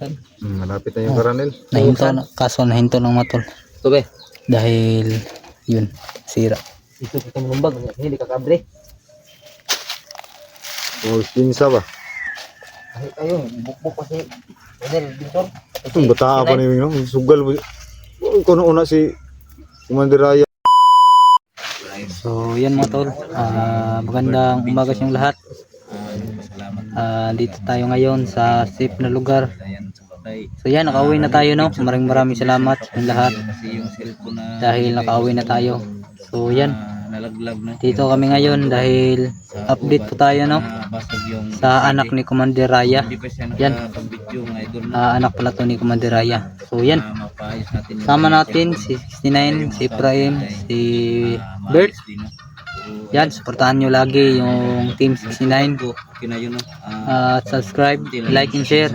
Saan? Malapit na yung Karanil. Nahinto na, kaso nahinto ng matol. Ito be. Dahil yun, sira. Ito kita malumbag. Hindi ka kabre. O, pinsa ba? Kahit kayo, bukbuk kasi. Daniel, Bintor. Itong bata pa ni Ming, sugal mo. Kuno una si Commander Raya. So yan mga tol, magandang umaga sa lahat. Dito tayo ngayon sa safe na lugar. So yan, nakauwi na tayo, no. Maraming salamat sa lahat dahil nakauwi na tayo. So yan, dito kami ngayon dahil update po tayo, no, sa anak ni Commander Raya. Yan, anak pala to ni Commander Raya. So yan, sama natin si 69, si Ibrahim, si Bert. Yan, supportahan nyo lagi yung Team 69. Subscribe, like and share.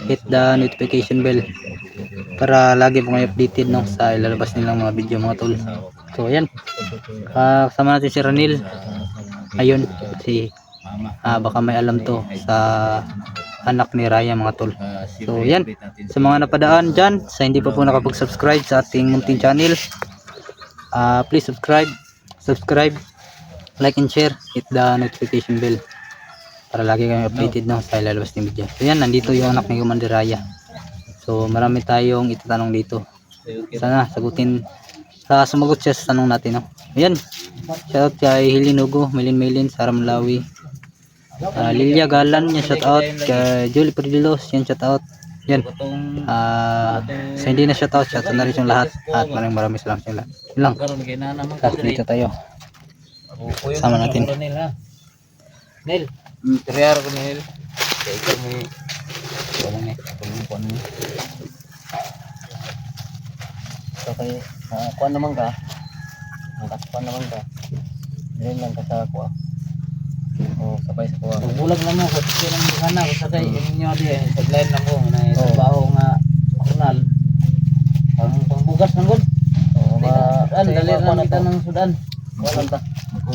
Hit the notification bell para lagi po kayo updated, no, sa ilalabas nilang mga video mga tol. So yan, kasama natin si Ranil. Ayun, si baka may alam to sa anak ni Raya mga tol. So yan, sa mga napadaan dyan, sa hindi pa po nakapag-subscribe sa ating munting channel, please subscribe, like and share, hit the notification bell para lagi kayong updated, no, sa ilalabas ng video. So yan, nandito yung anak ni Commander Raya. So marami tayong itatanong dito. Sana sumagot siya sa tanong natin, no. Ayan, shoutout kay Hilinugo, Milin, Sara Malawi, Lilia Galan, yan shoutout kay Julie Perdilos, yan shoutout. Yan, sa hindi na shoutout na rin yung lahat. At maraming salamat sa lahat. Yun lang. Dito tayo, sama natin. Nel, teriar ko Nel. Kaya ikaw may walang eh, paglupuan mo. So kaya, kuha naman ka. Nakasupan naman ka. Diyan lang ka sa kuha. O, sabay sa kuha. Bulag na mo, kasi lang mo sana. Kasi kay inyo di eh, taglayan lang mo. Na trabaho nga, makunal. Pangbugas ng gud. Dali lang kita ng sudan. Walang ta.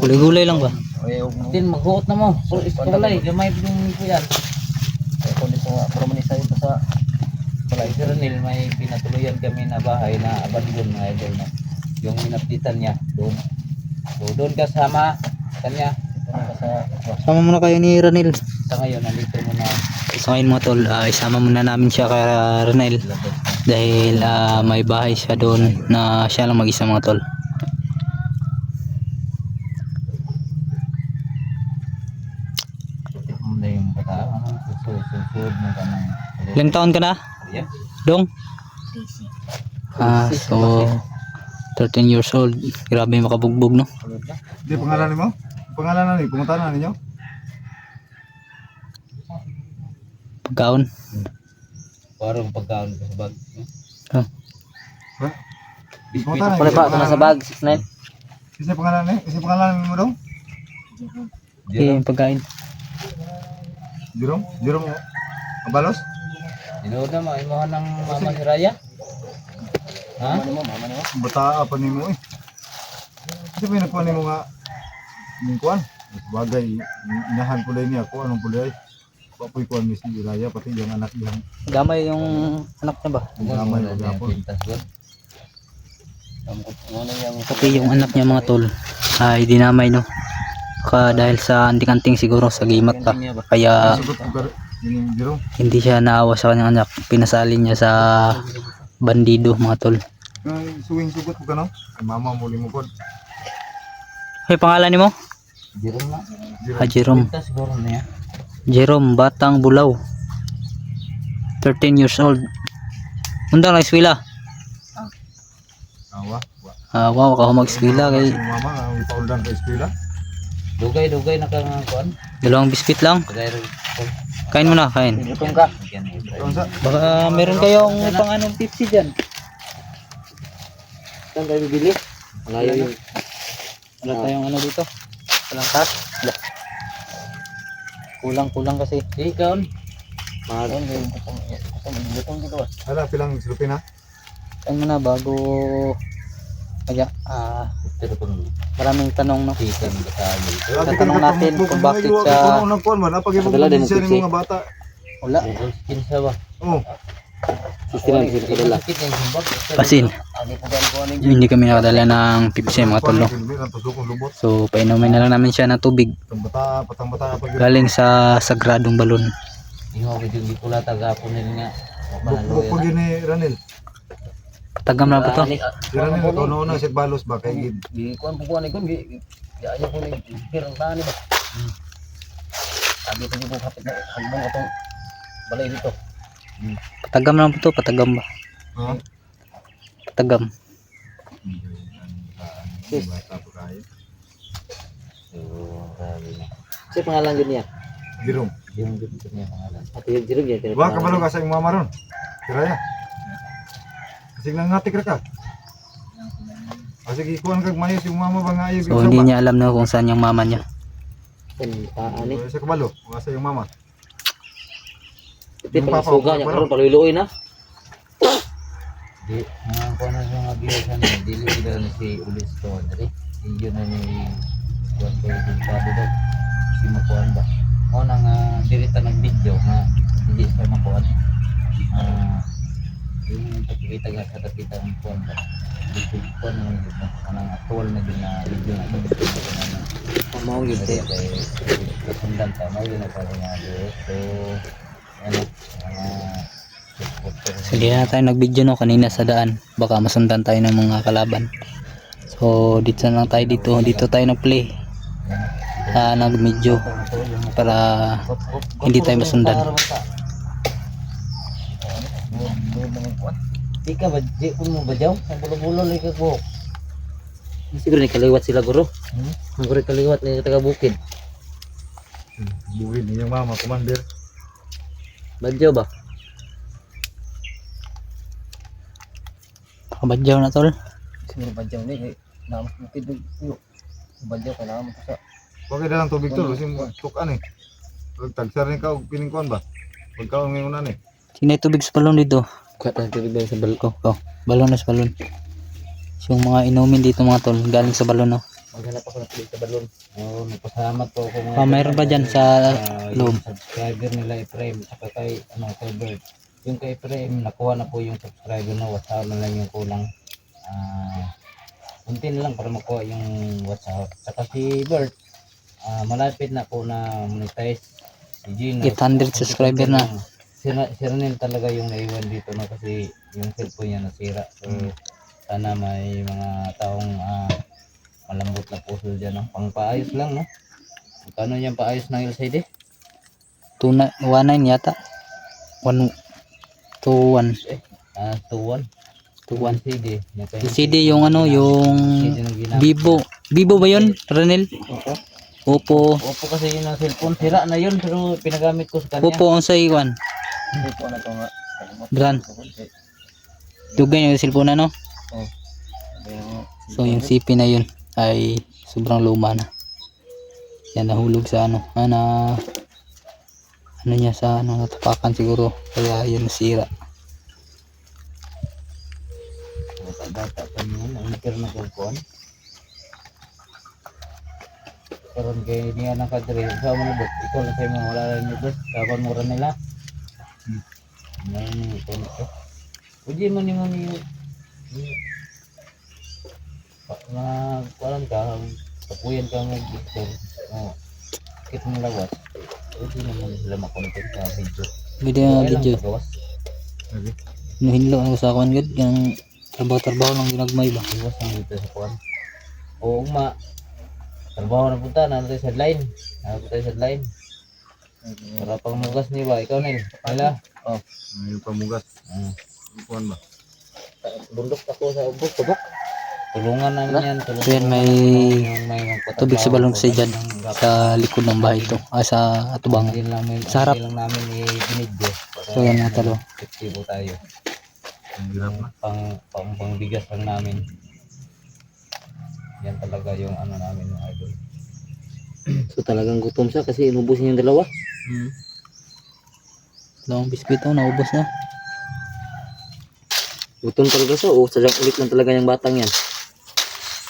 Gulay-gulay lang ba? Din maghuot na mo. Full iskulay, gamay yung kuyan. Kung dito nga, pero manisa dito sa Balay Ranil, may pinatuluyan kami na bahay na abandon na idol na. Yung minaptitan niya doon. So doon kasama kanya. Sama muna kayo ni Ranil. Sa ngayon, nandito muna. So ngayon mga tol, isama muna namin siya kay Ranil dahil may bahay siya doon na siya lang mag-isa mga tol. Yung bata, susud mo ka ng. Ilang taon ka na? Dong? So 13 years old. Grabe makabugbog, no? Di pangalan mo? Pangalan ni, pumunta na ninyo? Pagkaon. Parang pagkaon ko sa bag. Pumunta na. Pala pa ito na sa bag, 6'9". Isa pangalan ni? Isa pangalan mo dong? Okay, pagkain. Jerome Abalos? Dinood na mo, imuha ng mama si Raya? Ha? Mama mo? Bata pa ni mo eh. Kasi pinagkuhan ni mo nga yung kuhan. Bagay, inahan pulay niya ako. Anong pulay? Papoy kuhan ni si Raya, pati yung anak niya. Gamay yung anak niya ba? Gamay o gapon. Pati yung anak niya mga tol ay dinamay, no? Dahil sa anting-anting siguro sa gimat pa. Kaya hindi siya naawa sa kanyang anak. Pinasalin niya sa bandido mga tol. Suwing sugot ko ka no? Mama muli mo po. Hey, pangalan ni mo? Jerome na. Jerome. Siguro na yan. Jerome Batang Bulaw. 13 years old. Undang lang eskwela. Wow, ka mag-eskwela kay mama ang pauldan ka eskwela. Dugay na kang kuan. dalawang biscuit lang. Kain mo na, kain. Gutom ka. Baka meron kayong pang anong Pepsi dyan. Saan tayo bibili? Malayo yun. Wala tayong ano dito. Walang tas. Kulang kasi. Ikaw. Mahal. Gutom dito ba? Hala, pilang silupin ha? Kain mo na bago kaya maraming tanong, no? Tatanong natin kung bakit siya Padala din mo mga bata. Wala. Kinsa ba? Oh, Sistiran sila kadala. Sakit yung simbag. Pasin. Agi po gan ko ano Hindi kami nakadala ng Pepsi mga tol, no? Ang tusok lubot. So painumin na lang namin siya ng tubig Patang bata pag galing sa sagradong balon. Iho ko yung gipula tagapon nila nga. Buk pag yun ni Ranil. Tagam na po to. Si Ranil ikaw na siya balos ba kay gid. Di kuan po kuan ikon gi ayo ko ni pirang tani ba. Agi po kapit na hanggang atong balay dito. Patagam na po to, patagam ba? Ha? Patagam. Bata pa kayo. So, grabe na. Siya pangalan yun niya. Girong. Yung dito niya pangalan. At yung jirog yan. Wa ka balo ka sa imong mama ron. Kiraya. Kasi nangatik ra ka. Sige, kuhan kag mayos yung mama ba nga ayo So hindi niya alam na kung saan yung mama niya. Ani. Sa kabalo, wa sa yung mama. Ito Yung papa, suga niya wala. karon paluiluoy na. Di ang kuan na yung agisan dili daw ni si Ulis to diri. Iyo na ni kuan ko yung pado daw. Si makuan ba. Mo nang dirita ng video nga hindi siya makuan. Yung pagkikita nga sa tapita ng kuan ba. Dito kuan ng kanang actual na din na video na to. Mao gyud Kay kasundan ta mo yun pa nga dito. So ano So hindi na tayo nag-video no kanina sa daan. Baka masundan tayo ng mga kalaban. So dito na lang tayo dito tayo nag-play. Nag-video para hindi tayo masundan. Ika ba di ko mo ba jaw? Ang bulo-bulo lagi ko. Siguro ni kaliwat sila guro. Ang guro kaliwat ni taga bukid. Buwid ni yung mama, commander. Badyaw ba? Badyaw na tol. Siguro ba jaw ni namas bukid yo. Ba jaw ka naman sa Okay na lang tubig to, kasi tukan eh. Pag tagsar ni ka, piningkuan ba? Pag ka ngayon na eh. Sinay tubig sa balon dito. Kuha tayo tubig doon sa balon. Oh, balon na sa balon. So, yung mga inumin dito mga tol, galing sa balon no. maghanap ako ng tuloy sa balon. Oo, nagpasalamat po ako mga Mayroon ba dyan sa loob? yung subscriber nila Efraim saka kay kay Bert. Yung kay Efraim nakuha na po yung subscriber na WhatsApp na lang yung kulang. Unti na lang para makuha yung WhatsApp. Saka si Bert malapit na po na monetize. Si Gino 800 subscriber na. Si Ranil talaga yung naiwan dito na kasi yung cellphone niya nasira. So sana may mga taong malambot na puso dyan, no? Pangpaayos lang, no? Magkano yung paayos ng LCD? 19 yata. 1 2 1 2-1. 2 1. LCD. LCD yung ano, yung Vivo. Vivo ba yun, Ranel? Oppo. Opo kasi yun ang cellphone. Sira na yun pero pinagamit ko sa kanya. Oppo ang sa iwan. Opo na ito nga. Brand. Dugay yung cellphone na no? Oh. So yung CP na yun ay sobrang luma na. Yan nahulog sa ano, ano niya sa ano, natapakan siguro kaya yun nasira. Bata pa yun. Ang nakir na cellphone. Karon kay niya ng kadre. Sa mga bot. Ikaw lang sa'yo mga wala rin nito. Kapan mura nila. Ngayon ito nito. Uji mo ni kualan ka, tapuyan ka mag-picture. Kit mo lawas. Uji naman sila makontent sa video. Video. Gawas. Okay. Nuhinlo ako sa akin gud yung trabaho lang ginagmay ba. Gawas ang dito sa kuan. Oo ma. Trabaho na punta na tayo sa line. Para pang mugas ni ba ikaw Nel. Wala. Oh. Yung pamugas. Kuan ba? Bundok ako sa ubok tabok. Tulungan namin yan. So yan may tubig sa balon sa dyan sa likod ng bahay ito. Sa atubangan. Sa harap. Lang namin i-binidyo. So yan mga talo. Efektibo tayo. Ang hirap na. Pangbigas lang namin. Yan talaga yung ano namin yung idol. So talagang gutom siya kasi inubos niya yung dalawa. Dalawang biskwito naubos na. Gutom talaga siya. O sadyang ulit lang talaga yung batang yan.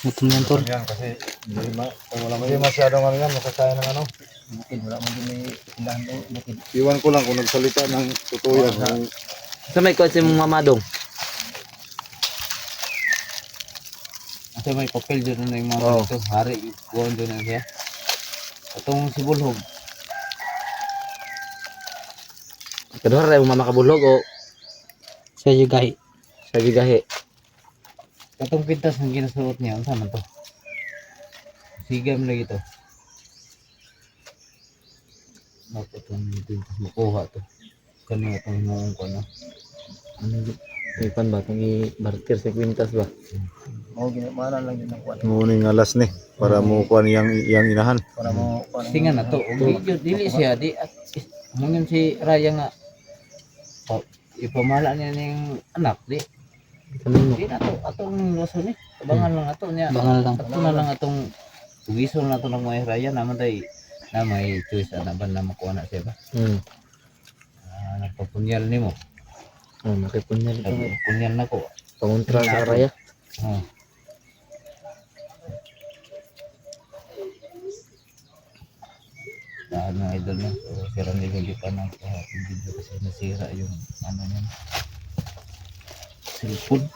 Gutom yan tol. Yan kasi hindi masyadong ano yan, makasaya ng ano. bukid wala man din may ilahan daw bukid. Iwan ko lang kung nagsalita ng totoo yan. Sa may kotse mong mamadong. Kasi may papel dyan na yung mga Oo. ito, hari, kuhan dyan na siya. Itong si Bulhog, Kadua rin mama kabulog o sa jugahi. Sa jugahi. itong pintas ng ginasuot niya, ano naman to? Sigam lagi to. Bakit itong pintas makuha to? Kanina itong noong ko na. Ano yun? Ipan ba? Itong i-barter sa kwintas ba? Oo, ginamana lang din ang kuhan. Nguning alas ni para mo kuan yang inahan. Para mo, tingan na to. Dili siya, di at ngayon si Raya nga, ipamala niya ng anak, di. Kanino? Di na to, atong raso ni. Abangan lang ato niya. Bangal lang. Ato na lang atong tugisol na to ng mga Raya naman tayo na may choice na ba na makuha na siya ba? Nagpapunyal ni mo. Oh, makipunyal ito. Nagpapunyal na ko. Pangontra sa Raya. Oh. Ano idol na. So, sira nilagay pa ng video kasi nasira yung ano niya. Cellphone.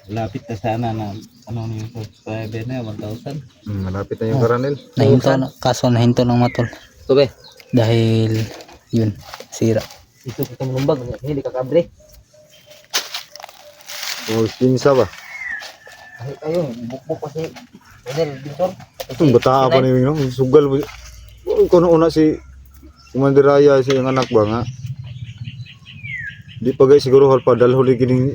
Lapit na sana na ano yung subscriber na 1,000. Malapit na yung karanil. Nahinto na, kaso nahinto ng matol. Ito be. Dahil yun, sira. Ito kitang lumbag, hindi ka kabre. O pinsa ba? Kahit ayun, bukbuk kasi. Daniel, Bintor. Itong bata pa ni no, sugal mo. Kuno una si Commander Raya si yung anak ba nga. Di pa gay siguro hal pa dalhuli kining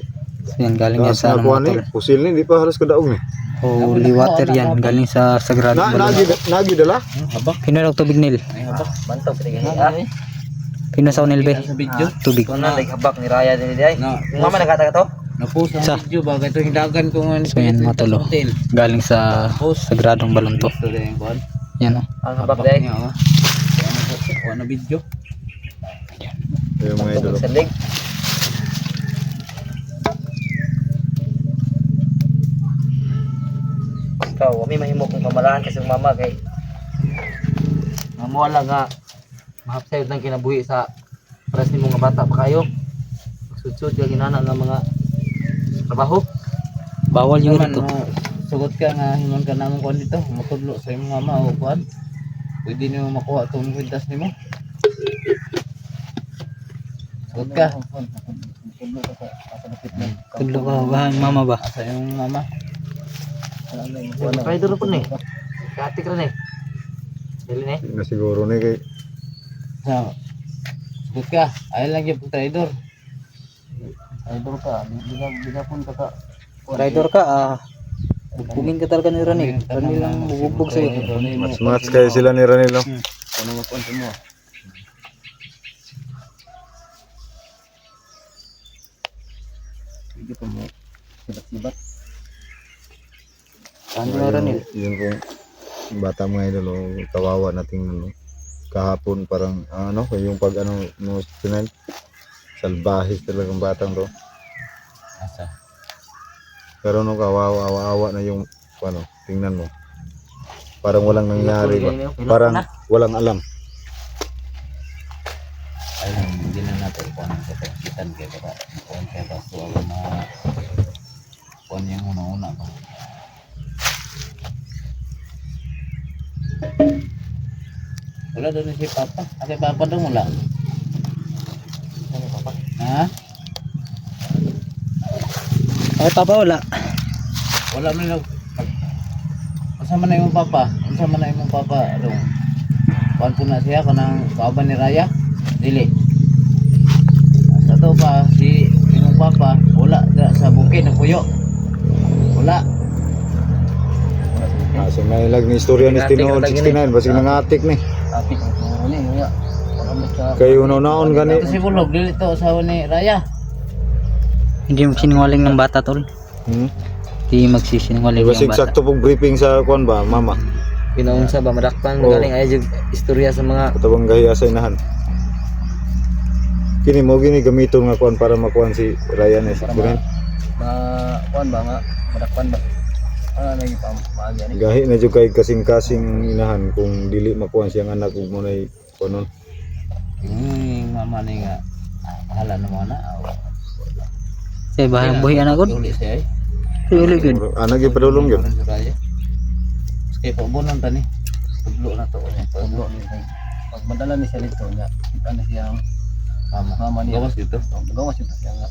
Yan, galing yan sa sa ano kuan ni, matol. pusil ni di pa halos kadaog ni. Holy water yan, galing sa Sagrado Balon. Nagi dala. Habak. Pinunog tubig nil. Ay habak. Bantog sa gahi. Pinusaw nil be. Sa video. Tubig. Kung na habak ni Raya din di ay. Na, Mama nagkataga to. na-post ang Sa- video ba? Ito hindagan ko nga. So yan mga tolo. Hotel. Galing sa Sagradong Balon to. Gusto na yung kuhan. Yan o. Ang habak day. niya, oh. Kuha na video. Yung mga idol. Sa leg. Ikaw, kami mahimo kong kamalahan kasi ang mama kay Mamuwala nga mahapsayod ng kinabuhi sa paras ni mga bata pa kayo. Sudsud ka ginana ng mga trabaho. Bawal yung Naman, ito. sugot ka nga hinon ka naman kuhan dito. Matudlo sa iyong mama o kuhan. Pwede niyo makuha itong kwintas ni mo. Sugot ka. Tudlo ka ba ang mama ba? Asa yung mama. Rider po ni. Katik rin eh. Dili ni. Na siguro ni kay So, sugot ka. Ayaw lang yung trader. idol ka, biga pun ka. Rider ka bugbugin ka talaga ni Ranil. Ranil lang bubugbog sa'yo. match kayo sila ni Ranil no. Ano mo kon mo? Hindi pa mo. Sibat-sibat. Saan yung Ranil? Yun kung bata mga idol, kawawa nating ano, kahapon parang ano, yung pag ano no tunan salbahis talagang batang to. Asa. Pero no kawawa awa na yung ano, tingnan mo. Parang walang nangyari ba? Parang walang alam. Ayaw lang, hindi na natin kuhan ang kapagitan kaya baka kuhan kaya baso ako na kuhan yung una-una ba. Wala doon si Papa. Kay Papa doon wala. Ha? Ay papa wala. Wala man lang. Kasama na yung Papa. Kasama na yung Papa. Ano? Kuhan po na siya kanang kaaban ni Raya. Dili. Sa to pa si yung Papa wala da, sa bukid ng puyo. Wala. So nailag ni istorya ni Tinoon 69 basig nangatik ni. Apit ang puro ni ya. Kayo naon gani. Ito si Bulog dili to asawa ni Raya. Hindi magsinungaling ng bata tol. Hindi magsisinungaling ng Basig bata. sakto pong briefing sa kuan ba, mama. Pinaunsa ba madakpan Oo. galing ay istorya sa mga Katabang gahiya sa inahan. Kini mo gini gamiton nga kuan para makuan si Ryan eh. Ma kuan ba nga madakpan ba? Ano lagi pa maaga ni. Gahi na jud kay kasing-kasing inahan kung dili makuha siyang anak ug mo nay kunon. Mama ni nga hala na mo na. Say bahalang buhi anak gud. Uli siya. Uli gud. Anak gyud padulong gyud. Kaya pabunan ta ni. Tudlo na to. Paglo ni kay. Pag madala ni siya dito nga, kita na siyang mama niya. Gawas dito. Gawas ito siya nga.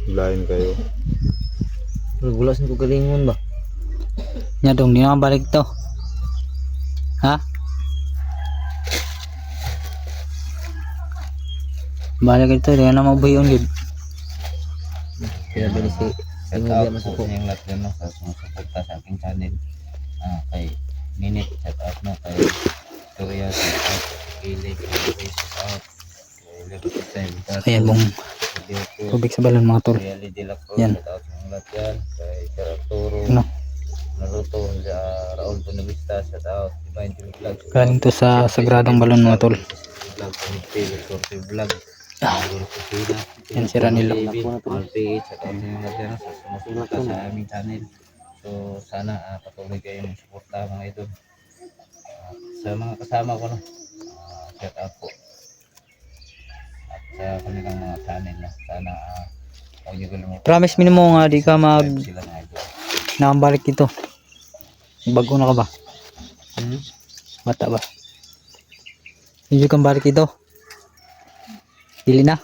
Lain kayo. Gulas ko galingon ba? Nya dong di na balik to. Ha? Balik ito, di na mabuhion gud. Kaya bali si Shout out po yung lahat yun, no, sa sumusuporta sa aking channel. Kay Minute, shout out no, kay Victoria, shout out, kay Lake, shout out, kay Liberty Time, Ayan bong tubig sa balon mga tol. kay Ali De La Cruz, Yan. shout out sa mga lahat yan, kay Sir Arturo, Ano? Naruto, Raul Bonavista, shout out, Divine TV Vlog, Galing to sa sagradong balon mga tol. Vlog, Sorte Vlog, Yan si Ranilo. RPH at ang mga lahat sa sumusuporta sa aming channel. So sana patuloy kayong suporta mga idol. Sa mga kasama ko no. Shout out po. At sa kanilang mga channel na sana huwag niyo kalimutan. Promise mo mo nga di ka mag Sila mga idol. nakabalik dito. Bago na ka ba? Bata ba? Hindi kang balik dito. Dili na.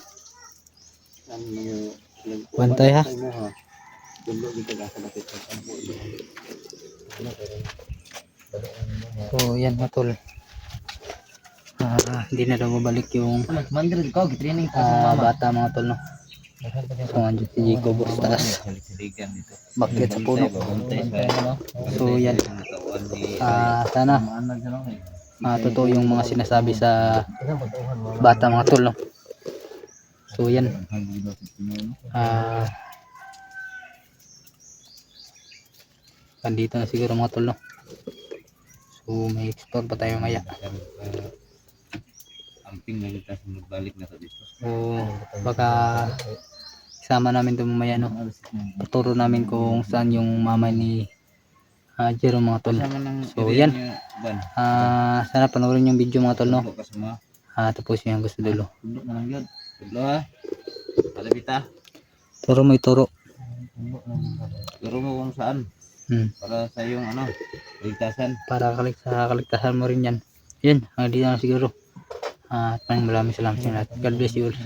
Bantay ha. So yan mga tol. Hindi na daw babalik yung Mandrid ko gitraining pa sa mama. bata mga tol no. So andyan si Jacob sa taas. Saligan dito. Bakit sa puno. Bantay So yan. natawan ni Sana Manag na lang eh. totoo yung mga sinasabi sa bata mga tol no. So yan. Andito na siguro mga tol no. So may explore pa tayo maya. amping na kita balik na to dito. So baka isama namin ito mamaya no. Tuturo namin kung saan yung mama ni Jerome mga tol. So yan. Sana panoorin yung video mga tol no. Tapos yung gusto dulo. Tudlo na lang yun. Tudlo ha. Palabita. Turo mo ituro. Turo mo kung saan. Para sa yung ligtasan. Para sa kaligtasan mo rin yan. Yan, dito na siguro. At maraming salamat sa lahat. God bless you all.